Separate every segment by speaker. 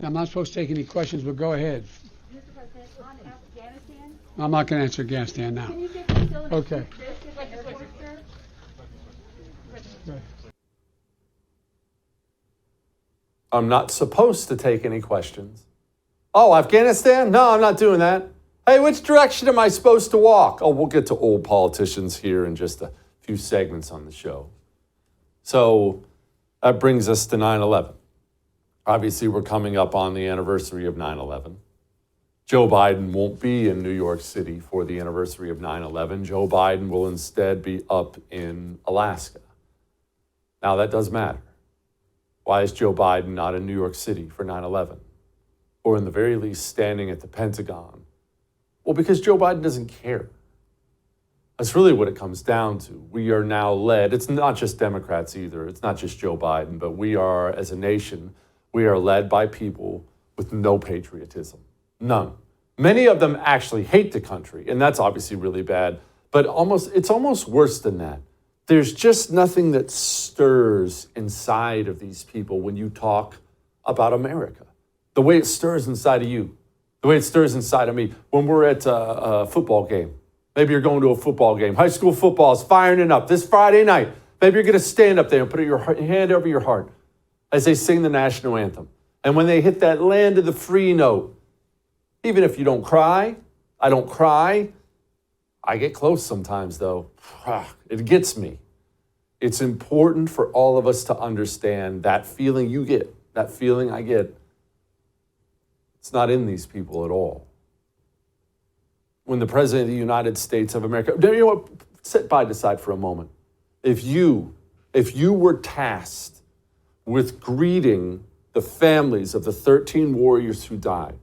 Speaker 1: I'm not supposed to take any questions, but go ahead.
Speaker 2: Mr. President, on Afghanistan,
Speaker 1: I'm not going to answer Afghanistan now.
Speaker 2: can you give facilities
Speaker 1: Okay.
Speaker 2: to Air Force, sir?
Speaker 3: I'm not supposed to take any questions. Oh, Afghanistan? No, I'm not doing that. Hey, which direction am I supposed to walk? Oh, we'll get to old politicians here in just a few segments on the show. So that brings us to 9/11. Obviously, we're coming up on the anniversary of 9/11. Joe Biden won't be in New York City for the anniversary of 9/11. Joe Biden will instead be up in Alaska. Now, that does matter. Why is Joe Biden not in New York City for 9/11? Or in the very least, standing at the Pentagon? Well, because Joe Biden doesn't care. That's really what it comes down to. We are now led, it's not just Democrats either, it's not just Joe Biden, but we are, as a nation, we are led by people with no patriotism. None. Many of them actually hate the country, and that's obviously really bad, but it's almost worse than that. There's just nothing that stirs inside of these people when you talk about America. The way it stirs inside of you, the way it stirs inside of me when we're at a football game. Maybe you're going to a football game. High school football is firing it up this Friday night. Maybe you're going to stand up there and put your hand over your heart as they sing the national anthem. And when they hit that land of the free note, even if you don't cry, I don't cry. I get close sometimes, though. It gets me. It's important for all of us to understand that feeling you get, that feeling I get. It's not in these people at all. When the President of the United States of America, you know what? Sit by the side for a moment. If you were tasked with greeting the families of the 13 warriors who died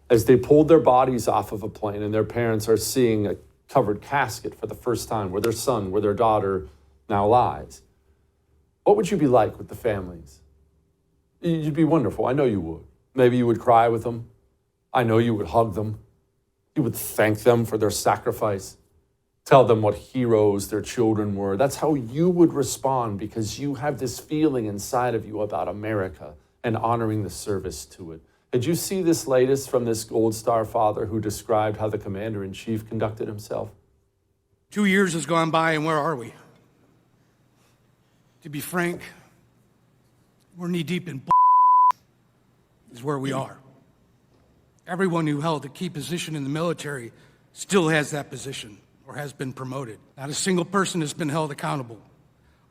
Speaker 3: as they pulled their bodies off of a plane and their parents are seeing a covered casket for the first time where their son, where their daughter now lies, what would you be like with the families? You'd be wonderful. I know you would. Maybe you would cry with them. I know you would hug them. You would thank them for their sacrifice. Tell them what heroes their children were. That's how you would respond because you have this feeling inside of you about America and honoring the service to it. Did you see this latest from this Gold Star father who described how the commander-in-chief conducted himself?
Speaker 4: 2 years has gone by, and where are we? To be frank, we're knee-deep in is where we are. Everyone who held a key position in the military still has that position or has been promoted. Not a single person has been held accountable.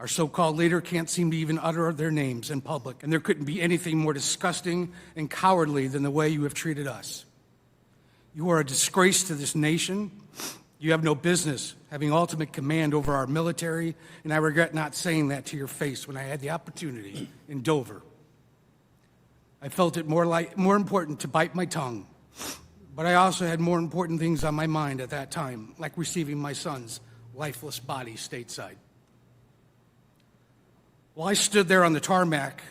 Speaker 4: Our so-called leader can't seem to even utter their names in public, and there couldn't be anything more disgusting and cowardly than the way you have treated us. You are a disgrace to this nation. You have no business having ultimate command over our military, and I regret not saying that to your face when I had the opportunity in Dover. I felt it more important to bite my tongue, but I also had more important things on my mind at that time, like receiving my son's lifeless body stateside. While I stood there on the tarmac,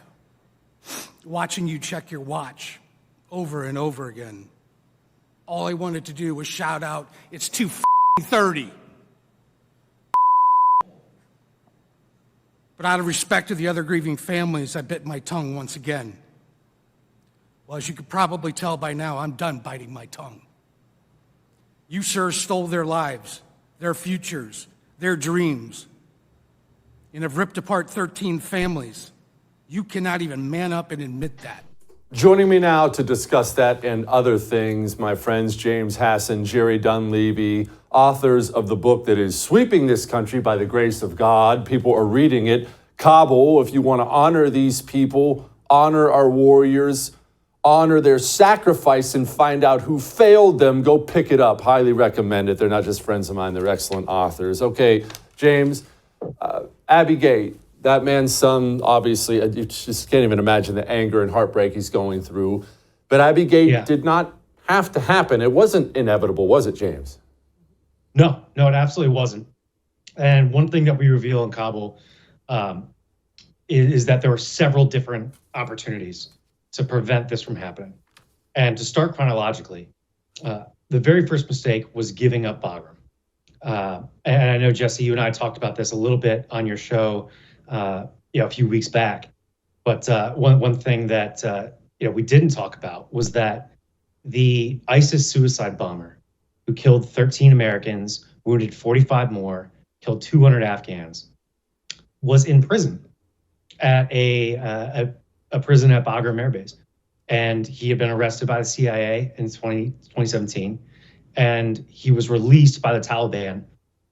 Speaker 4: watching you check your watch over and over again, all I wanted to do was shout out, "It's 2:30." But out of respect to the other grieving families, I bit my tongue once again. Well, as you could probably tell by now, I'm done biting my tongue. You, sir, stole their lives, their futures, their dreams, and have ripped apart 13 families. You cannot even man up and admit that.
Speaker 3: Joining me now to discuss that and other things, my friends James Hasson, Jerry Dunleavy, authors of the book that is sweeping this country by the grace of God. People are reading it. Kabul, if you want to honor these people, honor our warriors, honor their sacrifice and find out who failed them, go pick it up. Highly recommend it. They're not just friends of mine, they're excellent authors. Okay, James, Abby Gay, that man's son, obviously, you just can't even imagine the anger and heartbreak he's going through. But Abby Gay did not have to happen. It wasn't inevitable, was it, James?
Speaker 5: No, it absolutely wasn't. And one thing that we reveal in Kabul is that there were several different opportunities to prevent this from happening. And to start chronologically, the very first mistake was giving up Bagram. And I know, Jesse, you and I talked about this a little bit on your show a few weeks back. But one thing that we didn't talk about was that the ISIS suicide bomber who killed 13 Americans, wounded 45 more, killed 200 Afghans, was in prison at a prison at Bagram Air Base. And he had been arrested by the CIA in 2017, and he was released by the Taliban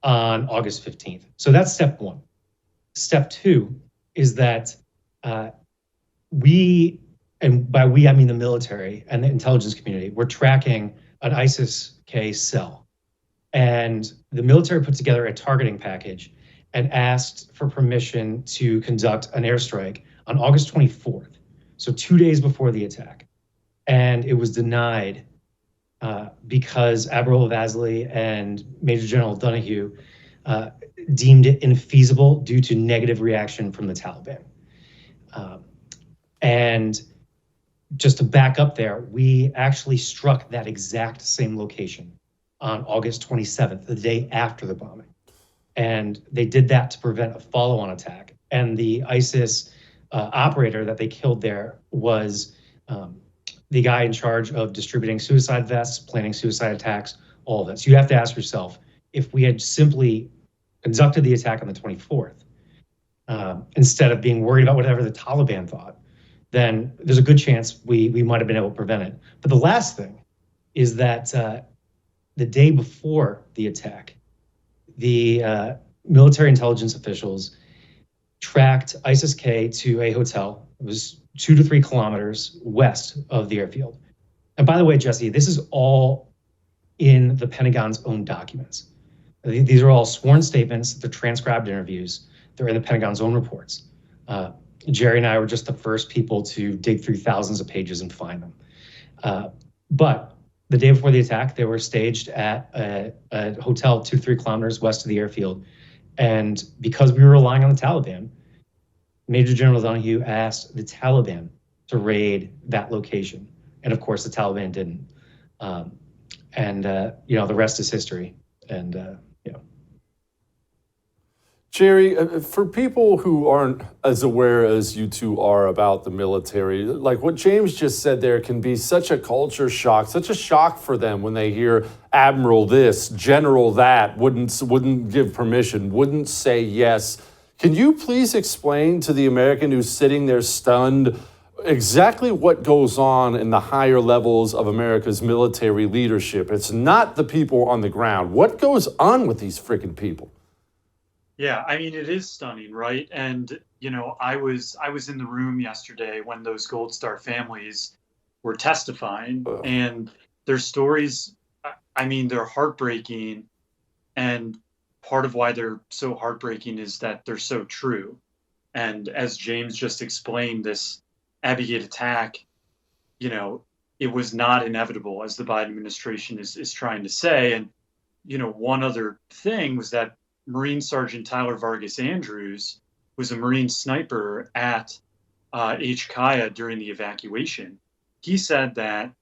Speaker 5: on August 15th. So that's step one. Step two is that we, and by we, I mean the military and the intelligence community, we're tracking an ISIS-K cell. And the military put together a targeting package and asked for permission to conduct an airstrike on August 24th, so 2 days before the attack. And it was denied because Admiral Vasily and Major General Donahue deemed it infeasible due to negative reaction from the Taliban. And just to back up there, we actually struck that exact same location on August 27th, the day after the bombing. And they did that to prevent a follow-on attack. And the ISIS operator that they killed there was the guy in charge of distributing suicide vests, planning suicide attacks, all of that. So you have to ask yourself, if we had simply conducted the attack on the 24th, instead of being worried about whatever the Taliban thought, then there's a good chance we might have been able to prevent it. But the last thing is that the day before the attack, the military intelligence officials tracked ISIS-K to a hotel. It was 2 to 3 kilometers west of the airfield. And by the way, Jesse, this is all in the Pentagon's own documents. These are all sworn statements. They're transcribed interviews. They're in the Pentagon's own reports. Jerry and I were just the first people to dig through thousands of pages and find them. But the day before the attack, they were staged at a hotel 2 to 3 kilometers west of the airfield. And because we were relying on the Taliban, Major General Donahue asked the Taliban to raid that location. And of course, the Taliban didn't. The rest is history. And,
Speaker 3: Jerry, for people who aren't as aware as you two are about the military, like what James just said there can be such a culture shock, such a shock for them when they hear Admiral this, General that, wouldn't give permission, wouldn't say yes. Can you please explain to the American who's sitting there stunned exactly what goes on in the higher levels of America's military leadership? It's not the people on the ground. What goes on with these freaking people?
Speaker 6: Yeah, I mean, it is stunning, right? And, I was in the room yesterday when those Gold Star families were testifying, and their stories, I mean, they're heartbreaking. And part of why they're so heartbreaking is that they're so true. And as James just explained, this Abbey Gate attack, it was not inevitable, as the Biden administration is trying to say. And, one other thing was that Marine Sergeant Tyler Vargas Andrews was a Marine sniper at H-Kaya during the evacuation. He said that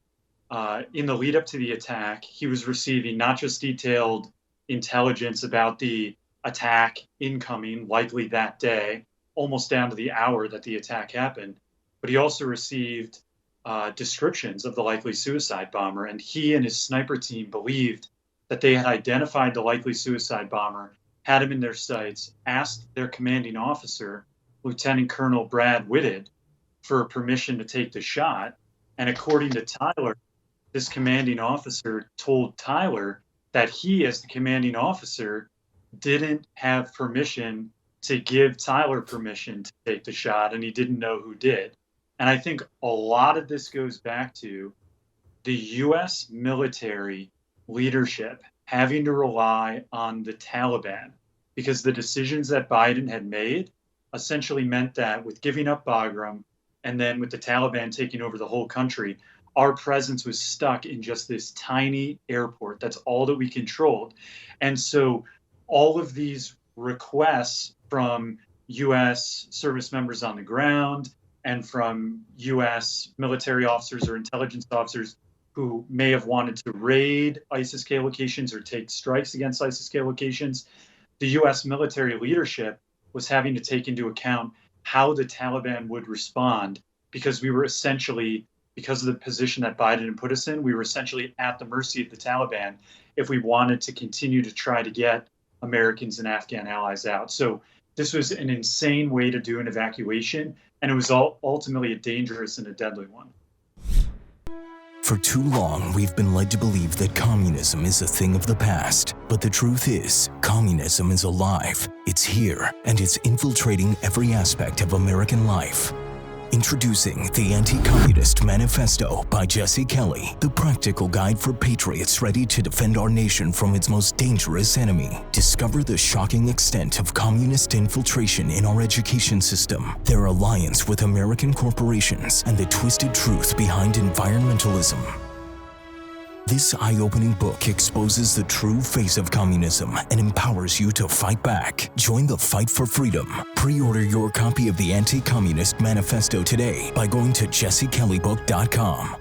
Speaker 6: in the lead up to the attack, he was receiving not just detailed intelligence about the attack incoming, likely that day, almost down to the hour that the attack happened, but he also received descriptions of the likely suicide bomber. And he and his sniper team believed that they had identified the likely suicide bomber, had him in their sights, asked their commanding officer, Lieutenant Colonel Brad Whitted, for permission to take the shot. And according to Tyler, this commanding officer told Tyler that he, as the commanding officer, didn't have permission to give Tyler permission to take the shot, and he didn't know who did. And I think a lot of this goes back to the U.S. military leadership having to rely on the Taliban, because the decisions that Biden had made essentially meant that with giving up Bagram and then with the Taliban taking over the whole country, our presence was stuck in just this tiny airport. That's all that we controlled. And so all of these requests from U.S. service members on the ground and from U.S. military officers or intelligence officers who may have wanted to raid ISIS-K locations or take strikes against ISIS-K locations, the U.S. military leadership was having to take into account how the Taliban would respond, because we were essentially because of the position that Biden had put us in, we were essentially at the mercy of the Taliban if we wanted to continue to try to get Americans and Afghan allies out. So this was an insane way to do an evacuation, and it was ultimately a dangerous and a deadly one.
Speaker 7: For too long, we've been led to believe that communism is a thing of the past. But the truth is, communism is alive. It's here, and it's infiltrating every aspect of American life. Introducing the Anti-Communist Manifesto by Jesse Kelly, the practical guide for patriots ready to defend our nation from its most dangerous enemy. Discover the shocking extent of communist infiltration in our education system, their alliance with American corporations, and the twisted truth behind environmentalism. This eye-opening book exposes the true face of communism and empowers you to fight back. Join the fight for freedom. Pre-order your copy of the Anti-Communist Manifesto today by going to jessekellybook.com.